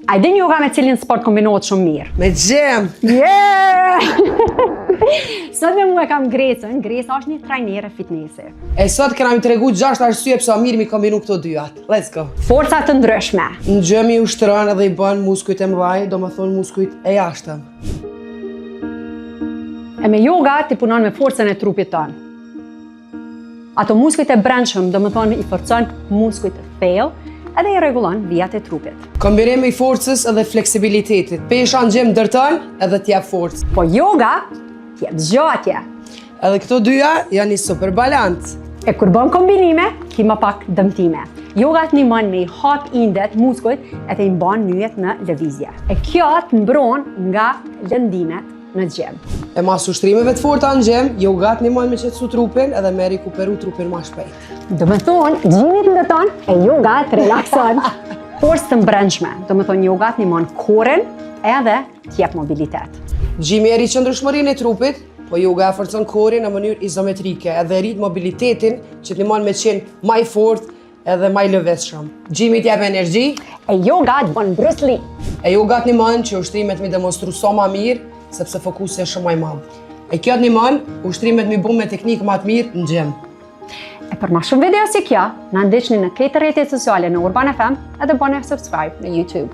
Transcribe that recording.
A i din yoga me cilin sport kombinohet shumë mirë? Me gjem! Yeah! Sot me mu e kam Grecën. Greca është një trajnere fitnesi. E sot kena mi tregu 6 arsye pse mirë mi kombinu këto dyat. Let's go! Forca të ndryshme. Në gjem i ushtron edhe i bën muskujt e mëdhaj, do më thonë muskujt e jashtëm. E me yoga ti punon me forcën e trupit tënë. Ato muskujt e brendshëm, do më thonë i forcon muskujt e thellë, edhe i rregullon vijat e trupit. Kombinim i forcës edhe fleksibilitetit. Pesha në gjem dërton edhe t'jep forcë. Po yoga t'jep zgjatje. Edhe këto dyja janë një super balans. E kur bën kombinime, ki më pak dëmtime. Yoga të ndihmon me i hap indet, muskujt, edhe i mban nyjet në lëvizje. E kjo të mbron nga lëndimet në gjem. E mas ushtrimeve të forta në gjem, yoga të ndihmon me qetësu trupin edhe me rikuperu trupin ma shpejt. Do me thonë, gjimit të ndërton e yoga të relakson. Forcë të brendshme, do me thonë yoga të ndihmon korin edhe t'jep mobilitet. Gjimi e rrit qëndrueshmërinë e trupit, po yoga e forcon korin në mënyrë izometrike edhe rrit mobilitetin që të ndihmon me qenë më i fortë edhe më i lëvizshëm. Gjimi t'jep energji, E yoga të bën Bruce Lee. e yoga të ndihmon që ushtrimet mi demonstru sa më mirë, sepse fokusi është shumë më i madh. E kjo të ndihmon ushtrimet mi bën me teknikë më të mirë në gjem. E për ma shumë video si kjo, na ndiqni në këtë rrjetet sociale në Urban FM edhe bëni subscribe në YouTube.